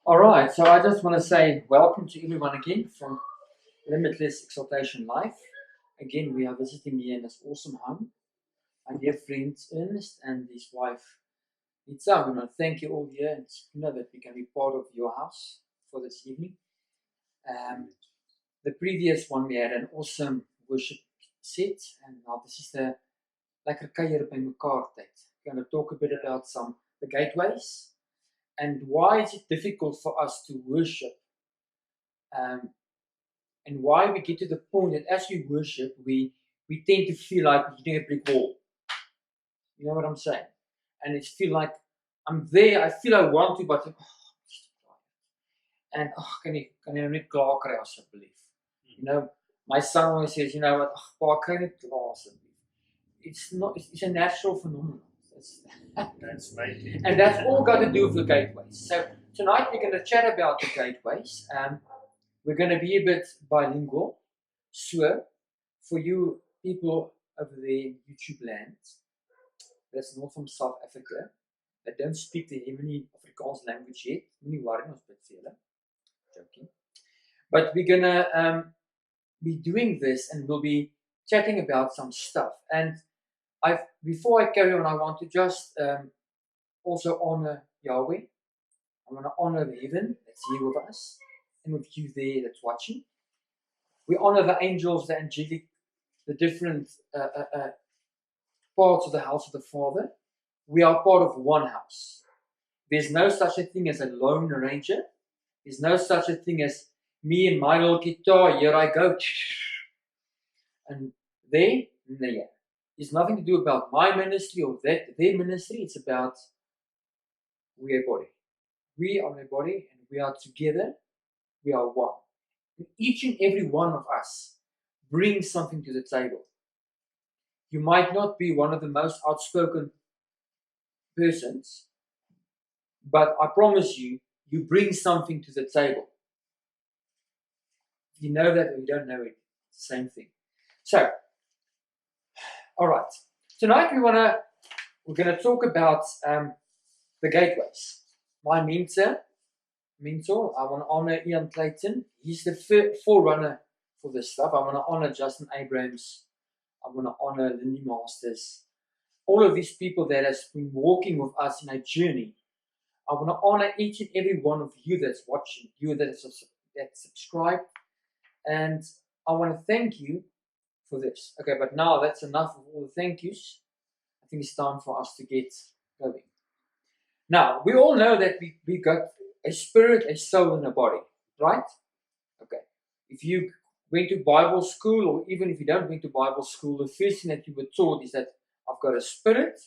All right, so I just want to say welcome to everyone again from Limitless Exaltation Life. Again, we are visiting here in this awesome home. My dear friends Ernst and his wife Nita, I want to thank you all here and Secunda that we can be part of your house for this evening. The previous one we had an awesome worship set, and now this is the lekker kuier by mekaar tyd. We're going to talk a bit about the gateways. And why is it difficult for us to worship? And why we get to the point that as we worship, we tend to feel like we're hitting a brick wall. You know what I'm saying? And it's feel like I'm there, I feel I want to, but and can you net klaar kry asseblief? You know, my son always says, you know what, pa kry net klaar asseblief. It's a natural phenomenon. That's mainly. And that's all got to do with the gateways. So tonight we're going to chat about the gateways. We're going to be a bit bilingual. So for you people over there in YouTube land, that's not from South Africa, that don't speak the heavenly Afrikaans language yet, moenie worry, ons bid vir julle. Joking. But we're going to be doing this and we'll be chatting about some stuff. And before I carry on, I want to just also honor Yahweh. I want to honor the heaven that's here with us and with you there that's watching. We honor the angels, the angelic, the different parts of the house of the Father. We are part of one house. There's no such a thing as a lone ranger. There's no such a thing as me and my little guitar, here I go. And there. It's nothing to do about my ministry or their ministry. It's about we are a body. We are a body and we are together. We are one. And each and every one of us brings something to the table. You might not be one of the most outspoken persons, but I promise you, you bring something to the table. If you know that or you don't know it, it's the same thing. So, all right. Tonight we're going to talk about the gateways. My mentor, I want to honor Ian Clayton. He's the forerunner for this stuff. I want to honor Justin Abrams. I want to honor Lindy Masters. All of these people that has been walking with us in our journey. I want to honor each and every one of you that's watching, you that's subscribed, and I want to thank you for this. Okay, but now that's enough of all the thank yous. I think it's time for us to get going. Now, we all know that we got a spirit, a soul, and a body, right? Okay. If you went to Bible school, or even if you don't went to Bible school, the first thing that you were taught is that I've got a spirit,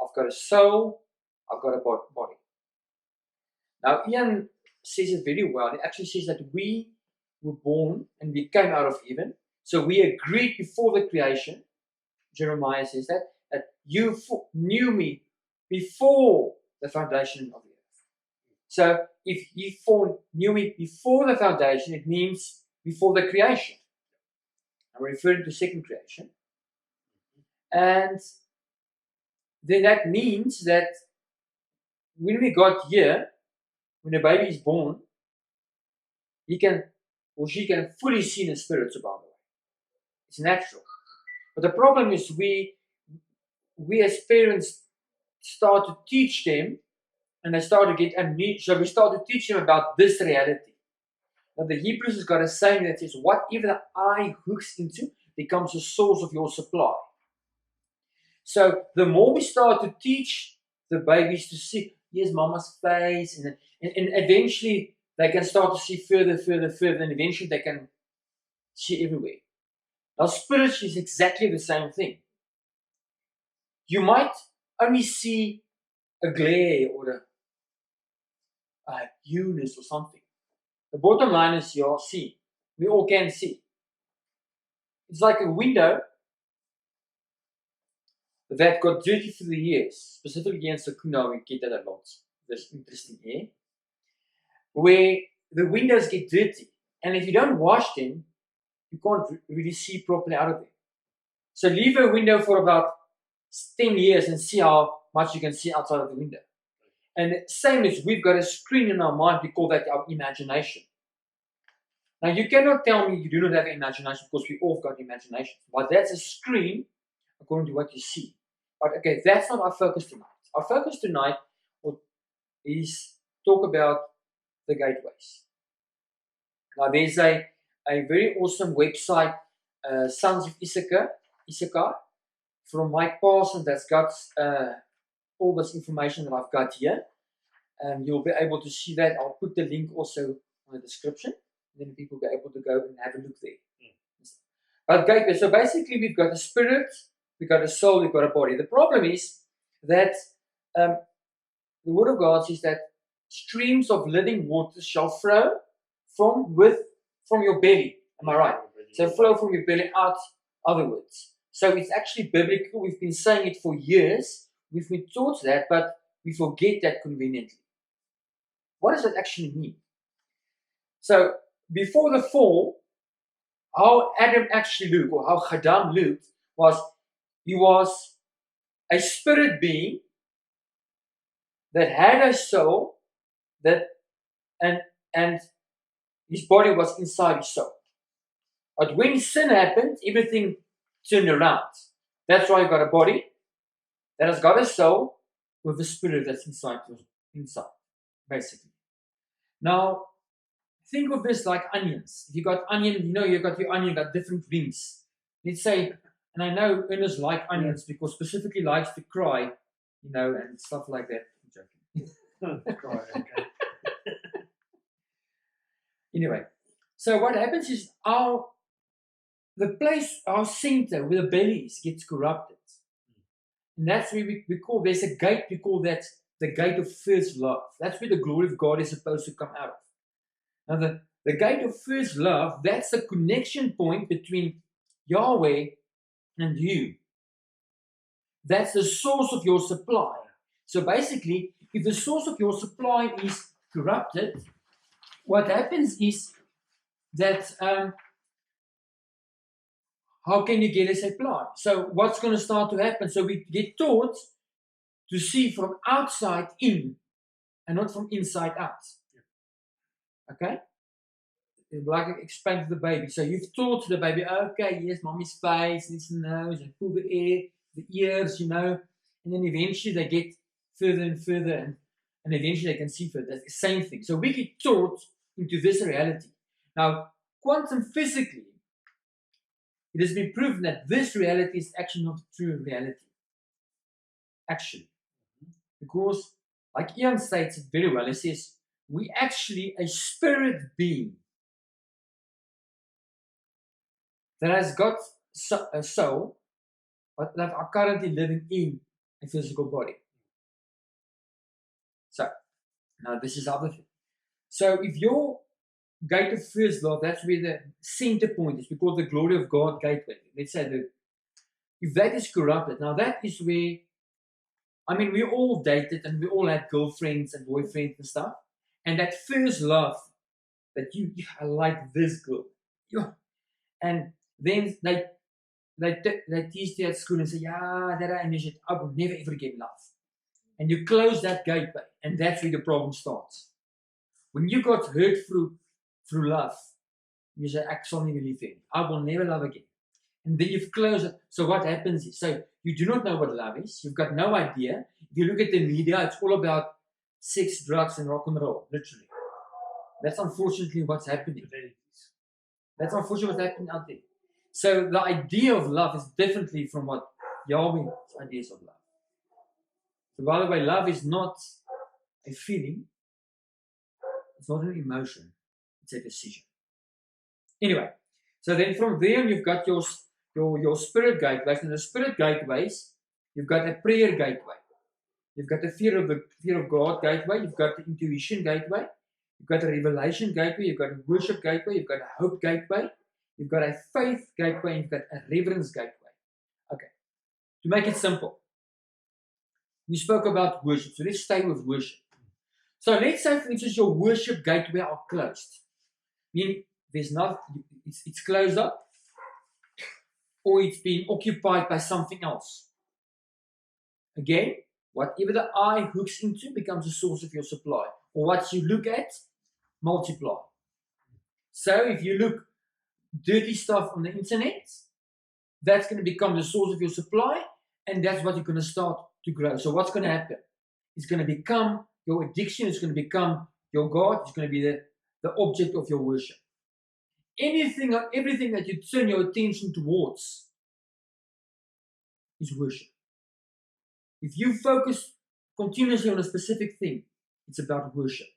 I've got a soul, I've got a body. Now, Ian says it very well. He actually says that we were born and we came out of heaven. So we agreed before the creation. Jeremiah says that you knew me before the foundation of the earth. So if you knew me before the foundation, it means before the creation. I'm referring to second creation. And then that means that when we got here, when a baby is born, he can or she can fully see in the spirits, by the way. It's natural. But the problem is we as parents start to teach them, and they start to get amnesia. So we start to teach them about this reality. Now the Hebrews has got a saying that says, whatever the eye hooks into becomes the source of your supply. So the more we start to teach the babies to see, here's mama's face, and eventually they can start to see further, and eventually they can see everywhere. Now, spiritually is exactly the same thing. You might only see a glare or a hueness or something. The bottom line is you see. We all can see. It's like a window that got dirty through the years. Specifically in Secunda, we get that a lot. There's interesting air. Where the windows get dirty. And if you don't wash them, you can't really see properly out of them. So leave a window for about 10 years and see how much you can see outside of the window. And same as we've got a screen in our mind, we call that our imagination. Now, you cannot tell me you do not have imagination because we all got imagination. But that's a screen according to what you see. But okay, that's not our focus tonight. Our focus tonight is talk about the gateways. Now, there's a very awesome website, Sons of Issachar, from Mike Parson, that's got all this information that I've got here. You'll be able to see that. I'll put the link also in the description. Then people will be able to go and have a look there. But gateway, so basically we've got a spirit, we've got a soul, we've got a body. The problem is that the Word of God says that streams of living water shall flow from your belly. Am I right? So flow from your belly out otherwards. So it's actually biblical. We've been saying it for years. We've been taught that, but we forget that conveniently. What does that actually mean? So before the fall, how Adam actually looked, or how Adam looked, was he was a spirit being that had a soul, that and his body was inside his soul. But when sin happened, everything turned around. That's why you got a body that has got a soul with a spirit that's inside, basically. Now, think of this like onions. If you got onion, you've got your onion, you've got different rings. Let's say, and I know Ernest like onions because specifically likes to cry, and stuff like that. I'm joking. Cry, okay. Anyway, so what happens is our center where the belly is gets corrupted. And that's where we call, there's a gate, we call that the gate of first love. That's where the glory of God is supposed to come out of. Now the gate of first love, that's the connection point between Yahweh and you. That's the source of your supply. So basically, if the source of your supply is corrupted, what happens is that how can you get a supply? So what's going to start to happen? So we get taught to see from outside in and not from inside out. Okay? Like I explained to the baby. So you've taught the baby, okay, yes, mommy's face, this nose, and pull the air, the ears, and then eventually they get further and further, and eventually they can see further. That's the same thing. So we get taught into this reality. Now, quantum physically, it has been proven that this reality is actually not true reality. Actually. Because, like Ian states it very well, he says, we actually a spirit being that has got a soul, but that are currently living in a physical body. So, now this is the other thing. So, if your gate of first love, that's where the center point is. We call the glory of God gateway. Let's say if that is corrupted, now that is where, we all dated and we all had girlfriends and boyfriends and stuff. And that first love that I like this girl. And then they teach you at school and say, yeah, and you said, I will never ever get love. And you close that gateway, and that's where the problem starts. When you got hurt through love, you say, I can't even live in. I will never love again. And then you've closed it. So what happens is, so you do not know what love is. You've got no idea. If you look at the media, it's all about sex, drugs, and rock and roll, literally. That's unfortunately what's happening. That's unfortunately what's happening out there. So the idea of love is differently from what Yahweh's ideas of love. So by the way, love is not a feeling. It's not an emotion. It's a decision. Anyway, so then from there you've got your spirit gateways. And the spirit gateways, you've got a prayer gateway. You've got the fear of God gateway. You've got the intuition gateway. You've got a revelation gateway. You've got a worship gateway. You've got a hope gateway. You've got a faith gateway. And you've got a reverence gateway. Okay. To make it simple, we spoke about worship. So let's stay with worship. So let's say, for instance, your worship gateway are closed. Meaning there's not, it's closed up, or it's been occupied by something else. Again, Whatever the eye hooks into becomes the source of your supply. Or what you look at, multiply. So if you look dirty stuff on the internet, that's going to become the source of your supply, and that's what you're going to start to grow. So what's going to happen? It's going to become your addiction. It's going to become your God. It's going to be the object of your worship. Anything or everything that you turn your attention towards is worship. If you focus continuously on a specific thing, it's about worship.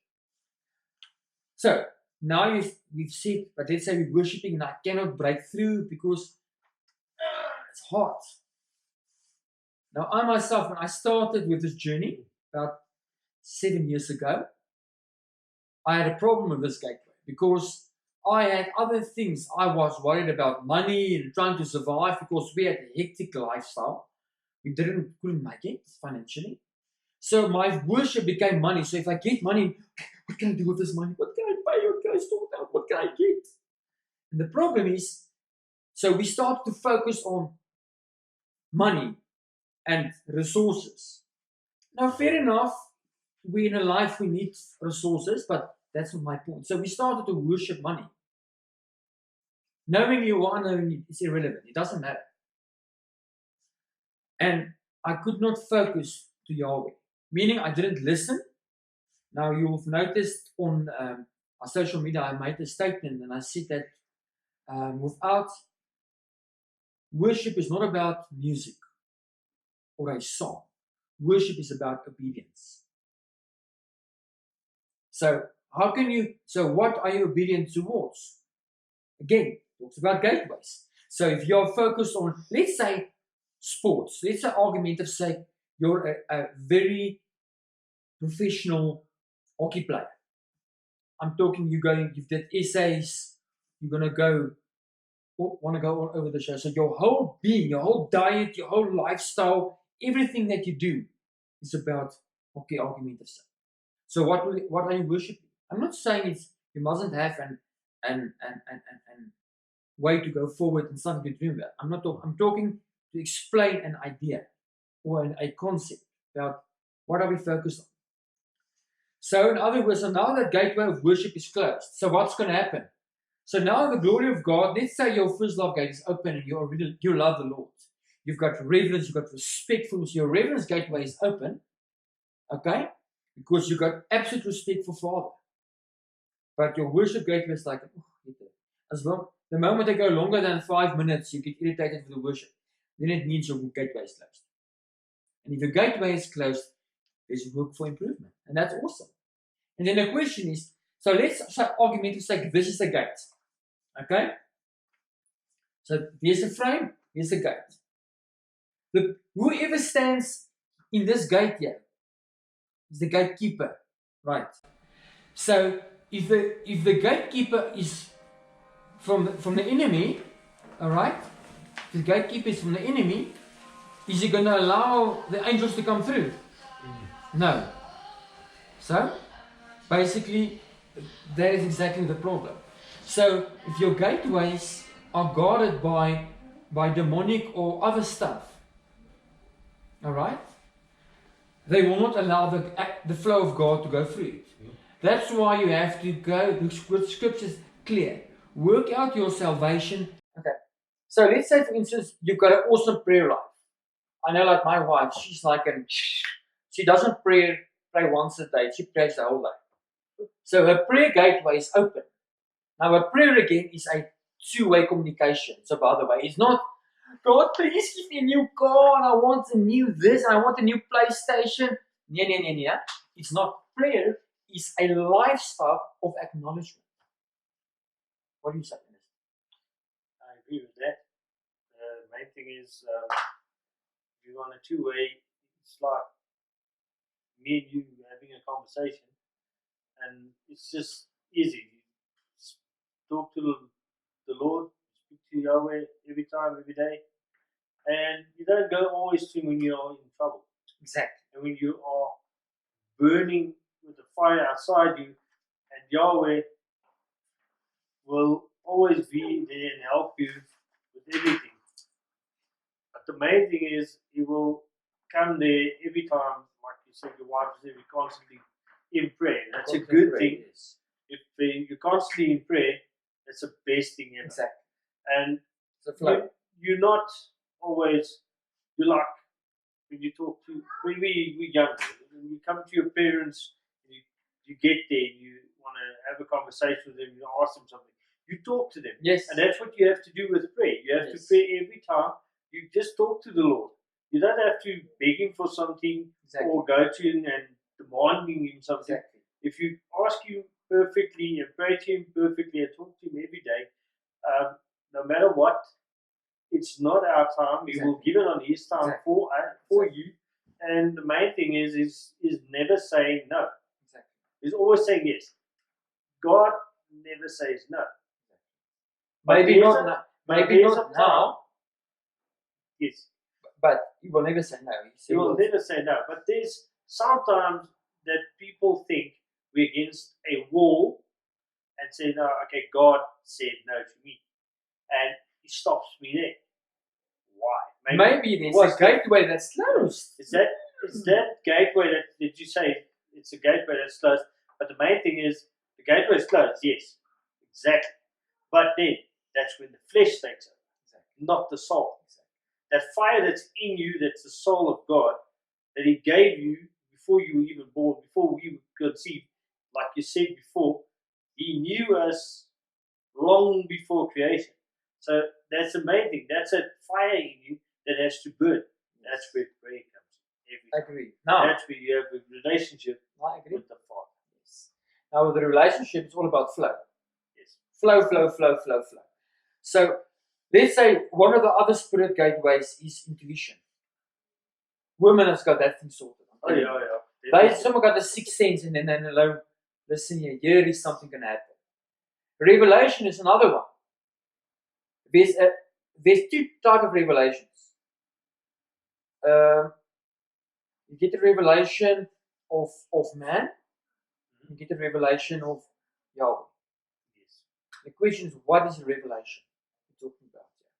So now we've said, but let's say we're worshiping and I cannot break through because it's hard. Now I myself, when I started with this journey about 7 years ago, I had a problem with this gateway because I had other things. I was worried about money and trying to survive because we had a hectic lifestyle. We couldn't make it financially. So my worship became money. So if I get money, what can I do with this money? What can I pay? What can I sort out? What can I get? And the problem is, so we started to focus on money and resources. Now, fair enough, we're in a life we need resources, but that's not my point. So we started to worship money. Knowing you or unknowing it is irrelevant. It doesn't matter. And I could not focus to Yahweh, meaning I didn't listen. Now you've noticed on our social media, I made a statement and I said that without worship is not about music or a song. Worship is about obedience. So what are you obedient towards? Again, talks about gateways. So if you're focused on, let's say, sports, let's say argumentative sake, you're a very professional hockey player. I'm talking you did essays, you're going to want to go all over the show. So your whole being, your whole diet, your whole lifestyle, everything that you do is about hockey argumentative sake. So what are you worshiping? I'm not saying you mustn't have an way to go forward and something to dream about. I'm talking to explain an idea or a concept about what are we focused on. So in other words, so now the gateway of worship is closed. So what's going to happen? So now the glory of God, let's say your first love gate is open and you love the Lord. You've got reverence, you've got respectfulness. Your reverence gateway is open, okay? Because you've got absolute respect for Father. But your worship gateway is like, as long the moment they go longer than 5 minutes, you get irritated with the worship. Then it means your gateway is closed. And if your gateway is closed, there's work for improvement. And that's awesome. And then the question is, so let's say argument to say this is a gate. Okay? So there's a frame, here's a gate. Whoever stands in this gate here is the gatekeeper. Right. So if the gatekeeper is from the enemy, alright? If the gatekeeper is from the enemy, is he going to allow the angels to come through? No. So, basically, that is exactly the problem. So, if your gateways are guarded by demonic or other stuff, alright, they will not allow the flow of God to go through it. That's why you have to go, the scripture is clear. Work out your salvation. Okay. So, let's say, for instance, you've got an awesome prayer life. I know, like my wife, she's like she doesn't pray once a day. She prays the whole day. So her prayer gateway is open. Now, a prayer again is a two-way communication. So, by the way, it's not, God, please give me a new car, and I want a new this, and I want a new PlayStation. Yeah. It's not prayer. It's a lifestyle of acknowledgement. What do you say? I agree with that. The main thing is, if you're on a two-way, it's like me and you having a conversation, and it's just easy. Just talk to the Lord, speak to Yahweh every time, every day, and you don't go always to when you're in trouble. Exactly. And when you are burning with the fire outside you, and Yahweh will always be there and help you with everything. But the main thing is, He will come there every time, like you said, your wife is every constantly in prayer. That's a Constantly good pray, thing. yes. If you're constantly in prayer, that's the best thing ever. Exactly. And It's a flow. you're not always, you like, when you talk to, when we're younger, when you come to your parents, you get there, you want to have a conversation with them, you ask them something, you talk to them. Yes. And that's what you have to do with prayer. You have to pray every time. You just talk to the Lord. You don't have to beg Him for something or go to Him and demanding Him something. Exactly. If you ask Him perfectly and pray to Him perfectly and talk to Him every day, no matter what, it's not our time. He will give it on His time for you. And the main thing is never saying no. Exactly. He's always saying yes. God never says no. Maybe not now. Yes. But He will never say no. He will never say no. But there's sometimes that people think we're against a wall and say, no, okay, God said no to me. And He stops me there. Why? Maybe there's a gateway that's closed. Is that gateway that you say it's a gateway that's closed? But the main thing is the gateway is closed, yes. Exactly. But then that's when the flesh takes over, not the soul. That fire that's in you, that's the soul of God, that He gave you before you were even born, before we were conceived. Like you said before, He knew us long before creation. So that's the main thing. That's a fire in you that has to burn. That's where prayer comes in. I agree. Now, that's where you have a relationship with the Father. Yes. Now, with the relationship, it's all about flow. Yes. Flow. So, let's say one of the other spirit gateways is intuition. Women have got that thing sorted. Oh, yeah. Some have got the sixth sense and then they know, listen here is something going to happen. Revelation is another one. There's two types of revelations. You get the revelation of man. You get the revelation of Yahweh. Yes. The question is, what is the revelation we're talking about here?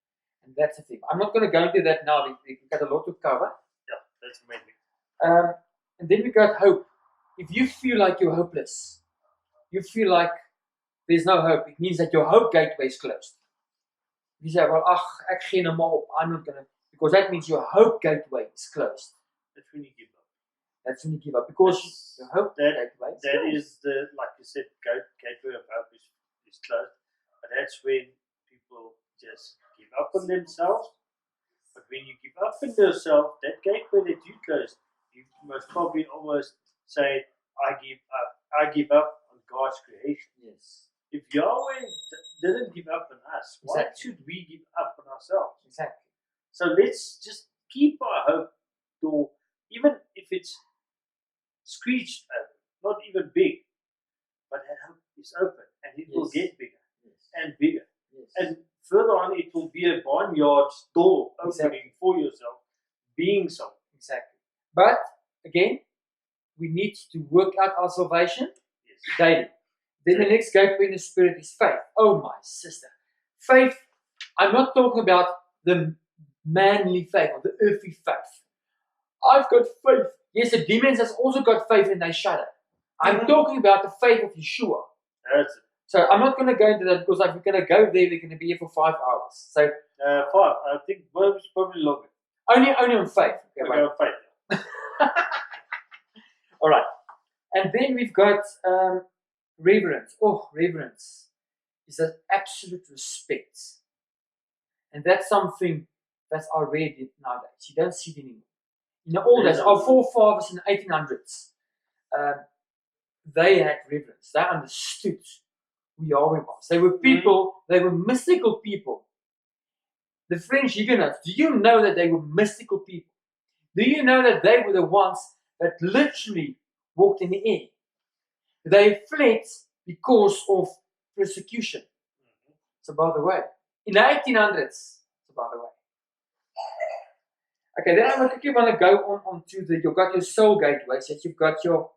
And that's the thing. I'm not going to go into that now. We've got a lot to cover. Yeah, that's amazing. And then we got hope. If you feel like you're hopeless, you feel like there's no hope, it means that your hope gateway is closed. You say, well, ek gee nou maar op. I'm not going to, because that means your hope gateway is closed. That's when you give up. That's when you give up, because your hope gateway is closed. That is the, like you said, gateway of hope is closed. But that's when people just give up on themselves. But when you give up on yourself, that gateway that you closed, you must probably almost say, I give up on God's creation. Yes. If Yahweh didn't give up on us, why should we give up on ourselves? Exactly. So let's just keep our hope door, even if it's screeched open, not even big, but that hope is open and it will get bigger and bigger. Yes. And further on, it will be a barnyard's door opening for yourself, being something. Exactly. But again, we need to work out our salvation daily. Then the next gateway in the spirit is faith. Oh, my sister. Faith, I'm not talking about the manly faith or the earthly faith. I've got faith. Yes, the demons has also got faith and they shudder. I'm talking about the faith of Yeshua. That's it. So I'm not going to go into that, because if we're going to go there, we're going to be here for 5 hours. So 5. I think probably longer. Only on faith. Okay, on faith. All right. And then we've got reverence. Oh, reverence is an absolute respect. And that's something that's already nowadays. You don't see it anymore. In the old days, our forefathers in the 1800s, they had reverence. They understood who Yahweh was. They were people, they were mystical people. The French Huguenots, do you know that they were mystical people? Do you know that they were the ones that literally walked in the air? They fled because of persecution. So, by the way, in the 1800s, so by the way. Okay, then I quickly want to go on to you've got your soul gateways. So you've got your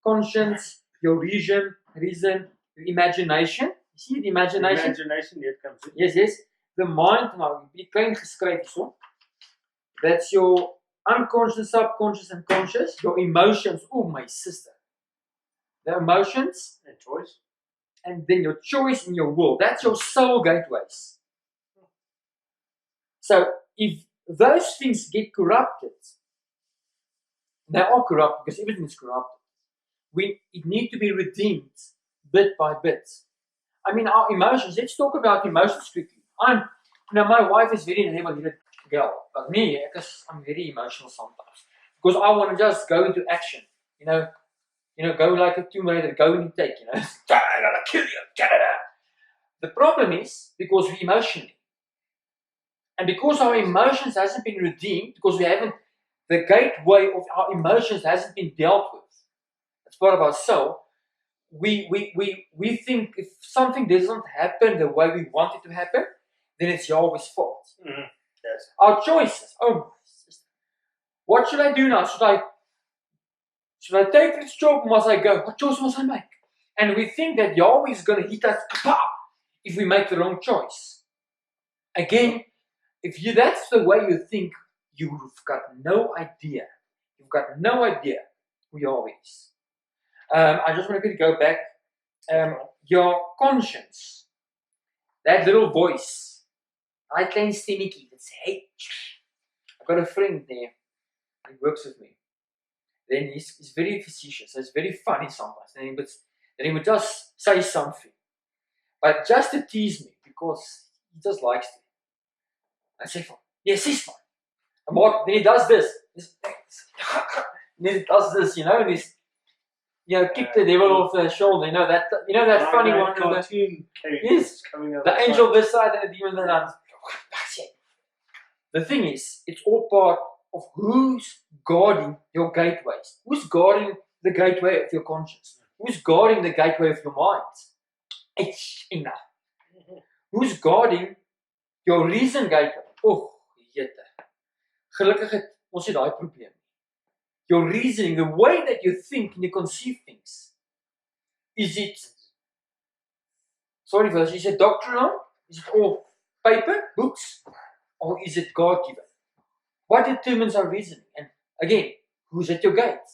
conscience, your reason, your imagination. You see the imagination? Imagination, here comes it. Yes. The mind, nou, die klein geskryf so. That's your unconscious, subconscious, and conscious. Your emotions, oh my sister. The emotions, And choice. and then your choice and your will. That's your soul gateways. So if those things get corrupted, they are corrupt because everything is corrupted. It needs to be redeemed bit by bit. I mean, our emotions, let's talk about emotions quickly. My wife is very level-headed girl, but me, because I'm very emotional sometimes. Because I want to just go into action, go like a Tomb Raider, go and take, I'm gonna kill you. The problem is because we're emotionally. And because our emotions hasn't been redeemed, because the gateway of our emotions hasn't been dealt with. It's part of our soul. We think if something doesn't happen the way we want it to happen, then it's Yahweh's fault. Mm-hmm. Yes. Our choices. Oh, what should I do now? Should I take this job or must I go? What choice must I make? And we think that Yahweh is going to hit us if we make the wrong choice. Again, that's the way you think, you've got no idea. You've got no idea who Yahweh is. I just want to go back. Your conscience, that little voice, I klein stemmetjie that say, hey, I've got a friend there, he works with me. Then he's very facetious, so it's very funny sometimes. Then he would just say something, but just to tease me because he just likes to. I say, yes, he's fine. Then he does this. Then he does this, and he's, kick the devil off the shoulder. That funny one. Yes, the angel this side and the demon the other. The thing is, it's all part of who's guarding your gateways. Who's guarding the gateway of your conscience? Who's guarding the gateway of your mind? It's enough. Who's guarding your reason gateway? Oh, jette. Gelukkig het ons nie daai probleem. Your reasoning, the way that you think and you conceive things. Is it doctrinal? Is it all paper, books? Or is it God-given? What determines our reasoning? And again, who's at your gate?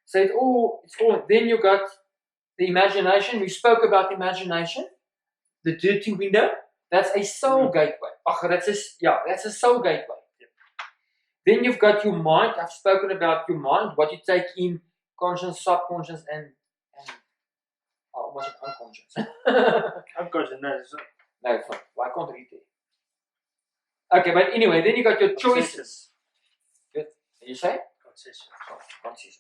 So it's all. Then you got the imagination. We spoke about imagination. The dirty window. That's a soul gateway. That's a soul gateway. Then you've got your mind. I've spoken about your mind, what you take in, conscious, subconscious, and was it unconscious? Unconscious, no. No, it's not. Well, I can't read it. Okay, but anyway, then you got your choices. Good. Did you say? Concession. Okay.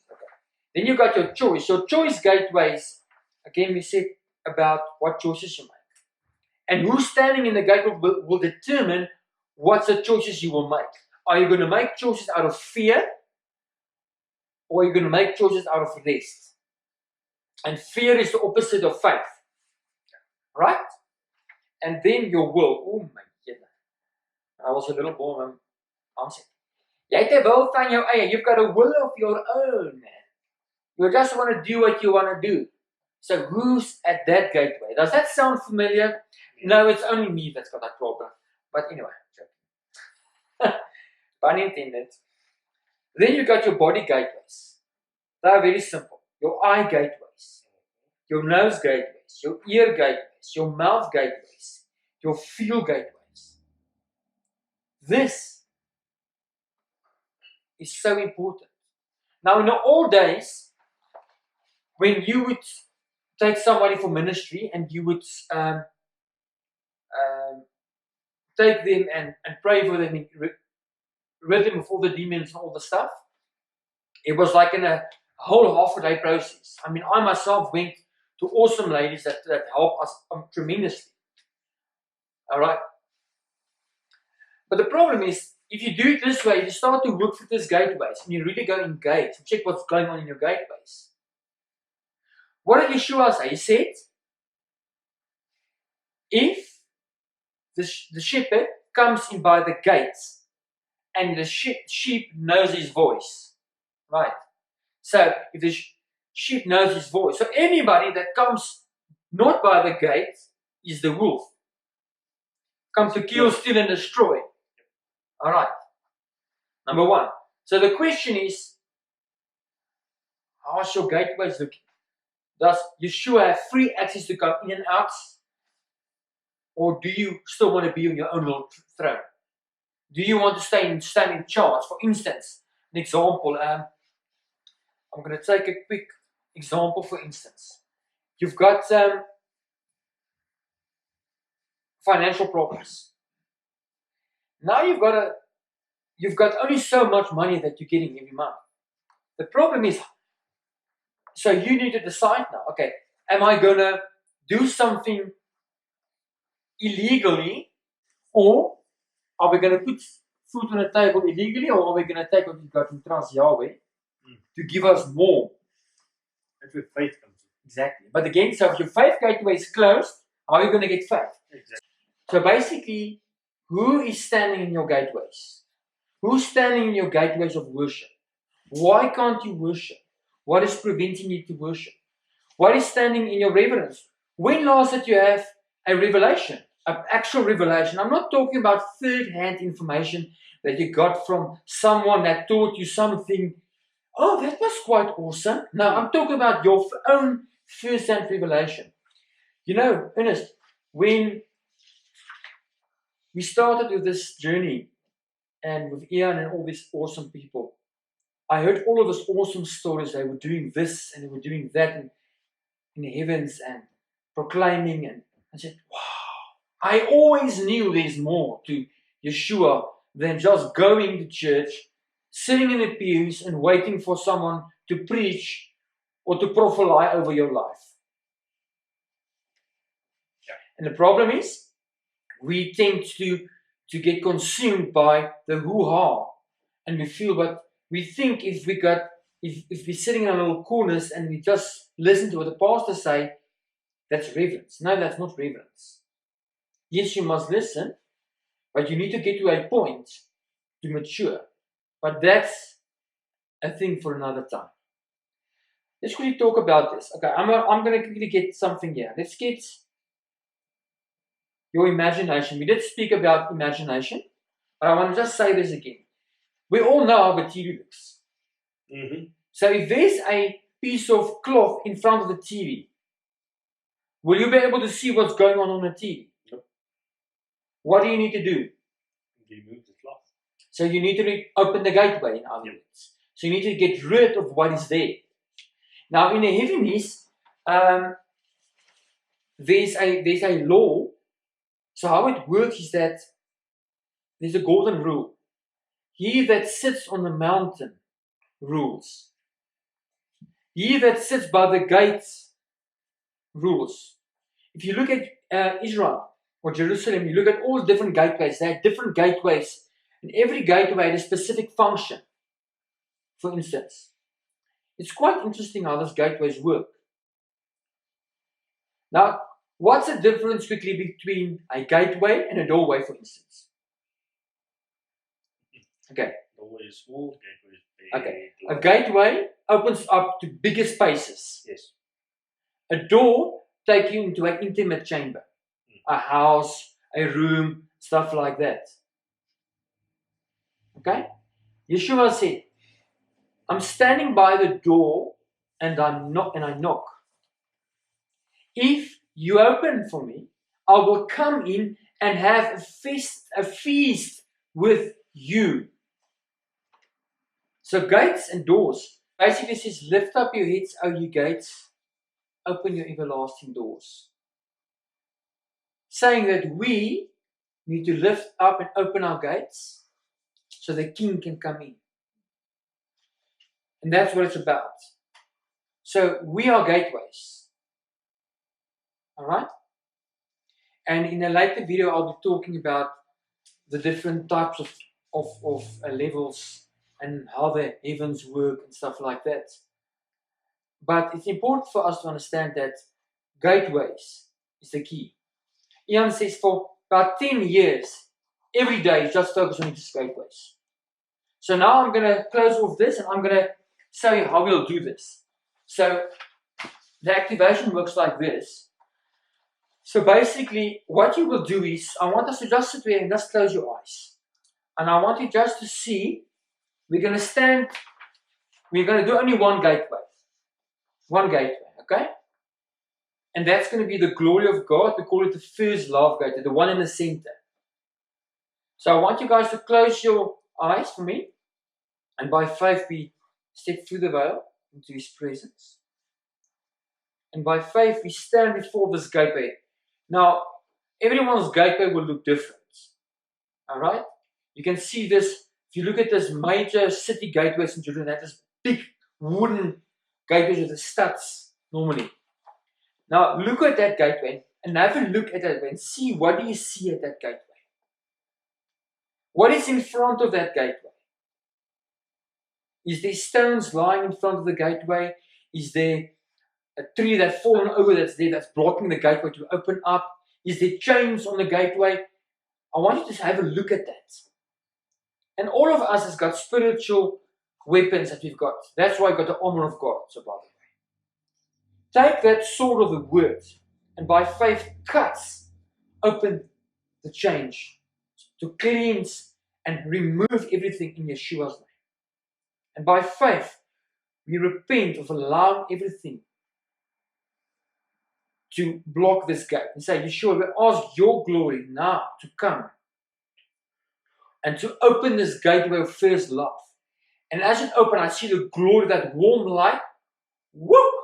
Then you got your choice. Your choice gateways, again, we said about what choices you make. And who's standing in the gateway will determine what's the choices you will make. Are you going to make choices out of fear? Or are you going to make choices out of rest? And fear is the opposite of faith. Right? And then your will. Oh my goodness. I was a little boy when I'm saying, jy het 'n wil van jou eie. You've got a will of your own. You just want to do what you want to do. So who's at that gateway? Does that sound familiar? No, it's only me that's got that problem. But anyway, joking. Pun intended. Then you got your body gateways. They are very simple. Your eye gateways, your nose gateways, your ear gateways, your mouth gateways, your feel gateways. This is so important. Now, in the old days, when you would take somebody for ministry and you would take them and pray for them and rid them of all the demons and all the stuff, it was like in a whole half-a-day process. I mean, I myself went to awesome ladies that help us tremendously. All right? But the problem is, if you do it this way, you start to work through these gateways and you really go engage and check what's going on in your gateways. What did Yeshua say? He said, if the shepherd comes in by the gates and the sheep knows his voice, right? So if the sheep knows his voice, so anybody that comes not by the gate is the wolf. Comes to kill, steal, and destroy. All right. Number one. So the question is, how's your gateways looking? Does Yeshua have free access to come in and out? Or do you still want to be on your own little throne? Do you want to stand in charge? For instance, an example, I'm going to take a quick example for instance. You've got financial problems. Now you've got only so much money that you're getting every month. The problem is, so you need to decide now, okay, am I going to do something illegally, or are we going to put food on the table illegally, or are we going to take what we've got and trust Yahweh to give us more? That's where faith comes in. Exactly. But again, so if your faith gateway is closed, how are you going to get faith? Exactly. So basically, who is standing in your gateways? Who's standing in your gateways of worship? Why can't you worship? What is preventing you to worship? What is standing in your reverence? When last did you have a revelation, an actual revelation? I'm not talking about third-hand information that you got from someone that taught you something. Oh, that was quite awesome. No, I'm talking about your own first-hand revelation. You know, Ernst, when we started with this journey and with Ian and all these awesome people, I heard all of those awesome stories. They were doing this and they were doing that in the heavens and proclaiming, and I said, wow, I always knew there's more to Yeshua than just going to church, sitting in the pews and waiting for someone to preach or to prophesy over your life. Yeah. And the problem is, we tend to get consumed by the hoo-ha, and we feel what we think if we're sitting in our little corners and we just listen to what the pastor say, that's reverence. No, that's not reverence. Yes, you must listen, but you need to get to a point to mature. But that's a thing for another time. Let's quickly talk about this. Okay, I'm going to quickly get something here. Let's get your imagination. We did speak about imagination, but I want to just say this again. We all know how the TV looks. Mm-hmm. So if there's a piece of cloth in front of the TV, will you be able to see what's going on the TV? Nope. What do you need to do? Remove the cloth. So you need to open the gateway, in other words. So you need to get rid of what is there. Now in the heavens, there's a law. So how it works is that there's a golden rule. He that sits on the mountain rules. He that sits by the gates rules. If you look at Israel or Jerusalem, you look at all the different gateways. They have different gateways, and every gateway had a specific function. For instance, it's quite interesting how those gateways work. Now, what's the difference quickly between a gateway and a doorway, for instance? Okay. Doorway is small, gateway is big. Okay. A gateway opens up to bigger spaces. Yes. A door takes you into an intimate chamber. A house, a room, stuff like that. Okay? Yeshua said, I'm standing by the door and I knock. If you open for me, I will come in and have a feast with you. So gates and doors basically says, lift up your heads, O ye gates, open your everlasting doors. Saying that we need to lift up and open our gates so the king can come in. And that's what it's about. So we are gateways. Alright? And in a later video I'll be talking about the different types of levels and how the heavens work and stuff like that. But it's important for us to understand that gateways is the key. Ian says for about 10 years, every day he's just focused on his gateways. So now I'm going to close off this and I'm going to show you how we'll do this. So the activation works like this. So basically what you will do is, I want us to just sit there and just close your eyes. And I want you just to see we're going to stand, we're going to do only one gateway. One gateway, okay? And that's going to be the glory of God. We call it the first love gateway, the one in the center. So I want you guys to close your eyes for me. And by faith, we step through the veil into His presence. And by faith, we stand before this gateway. Now, everyone's gateway will look different. All right? You can see this. If you look at this major city gateways in Jerusalem, that is big wooden gateways with the studs normally. Now, look at that gateway and have a look at that and see what do you see at that gateway. What is in front of that gateway? Is there stones lying in front of the gateway? Is there a tree that's fallen over that's there that's blocking the gateway to open up? Is there chains on the gateway? I want you to have a look at that. And all of us has got spiritual weapons that we've got. That's why I've got the armor of God, so by the way. Take that sword of the word and by faith cuts open the change to cleanse and remove everything in Yeshua's name. And by faith, we repent of allowing everything to block this gate and say, Yeshua, we ask your glory now to come and to open this gateway of first love. And as it opens, I see the glory, that warm light, whoop,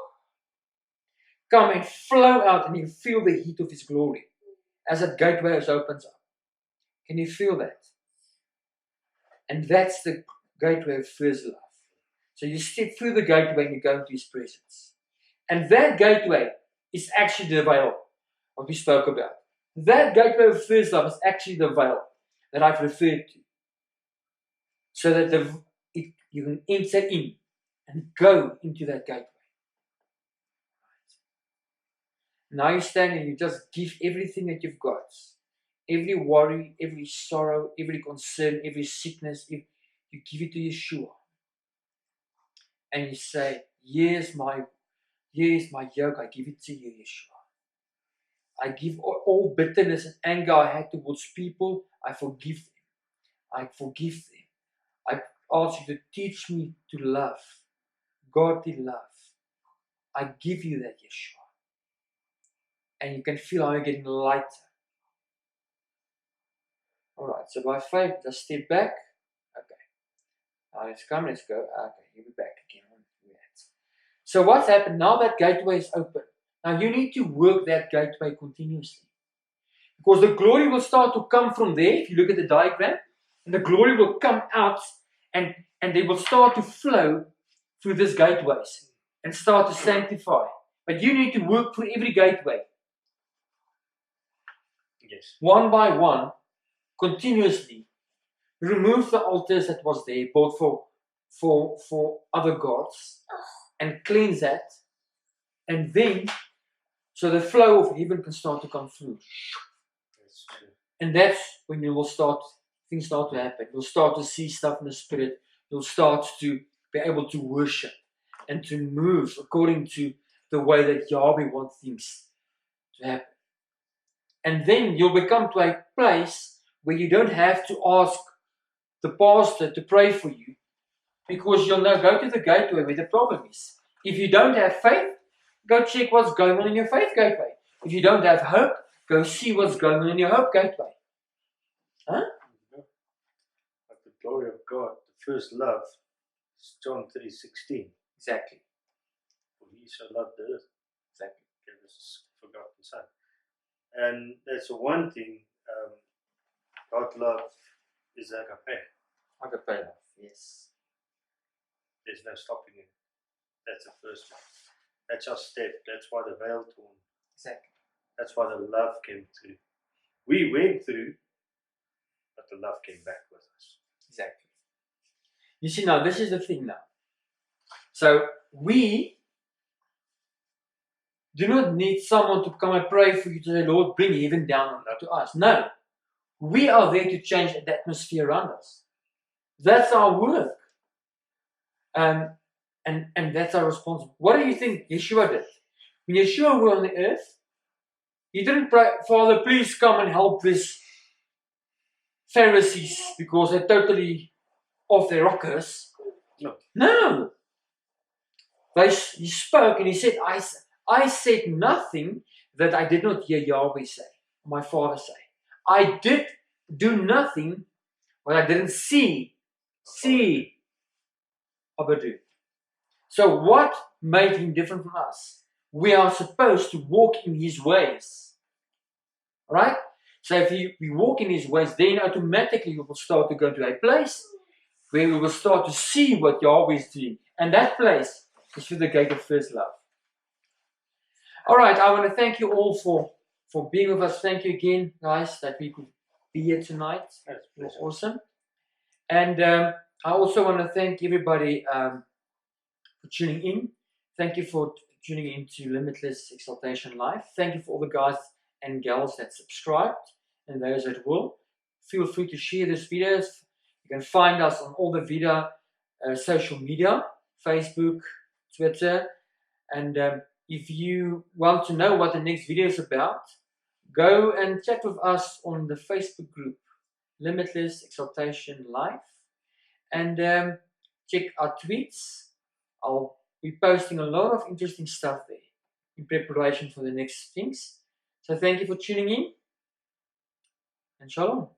come and flow out, and you feel the heat of His glory as that gateway opens up. Can you feel that? And that's the gateway of first love. So you step through the gateway and you go into His presence. And that gateway is actually the veil, what we spoke about. That gateway of first love is actually the veil that I've referred to. So that you can enter in and go into that gateway. Now you stand and you just give everything that you've got. Every worry, every sorrow, every concern, every sickness, you give it to Yeshua. And you say, here's my yoke, I give it to you, Yeshua. I give all bitterness and anger I had towards people, I forgive them. I forgive them. I ask you to teach me to love, godly love. I give you that, Yeshua. And you can feel how you're getting lighter. Alright, so by faith, just step back. Okay. Now let's come, let's go. Okay, here we're back again. So what's happened? Now that gateway is open. Now you need to work that gateway continuously. Because the glory will start to come from there, if you look at the diagram, and the glory will come out and they will start to flow through these gateways and start to sanctify. But you need to work through every gateway. Yes. One by one, continuously. Remove the altars that was there, both for other gods, and cleanse that. And then, so the flow of heaven can start to come through. That's true. And that's when you will start, things start to happen. You'll start to see stuff in the spirit. You'll start to be able to worship and to move according to the way that Yahweh wants things to happen. And then you'll become to a place where you don't have to ask the pastor to pray for you, because you'll now go to the gateway where the problem is. If you don't have faith, go check what's going on in your faith gateway. If you don't have hope, go see what's going on in your hope gateway. Huh? But the glory of God, the first love, is John 3:16. Exactly. For He so loved the earth, Exactly. gave His forgotten Son. And that's the one thing, God love is agape. Agape love, yes. There's no stopping it. That's the first one. That's our step. That's why the veil torn. Exactly. That's why the love came through. We went through, but the love came back with us. Exactly. You see, now this is the thing now. So we do not need someone to come and pray for you to say, Lord, bring heaven down to us. No. We are there to change the atmosphere around us. That's our work. And that's our responsibility. What do you think Yeshua did? When Yeshua was on the earth, He didn't pray, Father, please come and help these Pharisees because they're totally off their rockers. No. No. He spoke and he said, I said nothing that I did not hear Yahweh say, my Father say. I did do nothing what I didn't see Abba do. So what made him different from us? We are supposed to walk in his ways. Right? So if we walk in his ways, then automatically we will start to go to a place where we will start to see what Yahweh is doing. And that place is through the gate of first love. All right, I want to thank you all for being with us. Thank you again, guys, that we could be here tonight. It was awesome. And I also want to thank everybody for tuning in. Thank you for tuning in to Limitless Exaltation Live. Thank you for all the guys and gals that subscribed and those that will. Feel free to share these videos. You can find us on all the video social media, Facebook, Twitter. And if you want to know what the next video is about, go and chat with us on the Facebook group, Limitless Exaltation Live. And check our tweets. I'll be posting a lot of interesting stuff there in preparation for the next things. So thank you for tuning in, and shalom.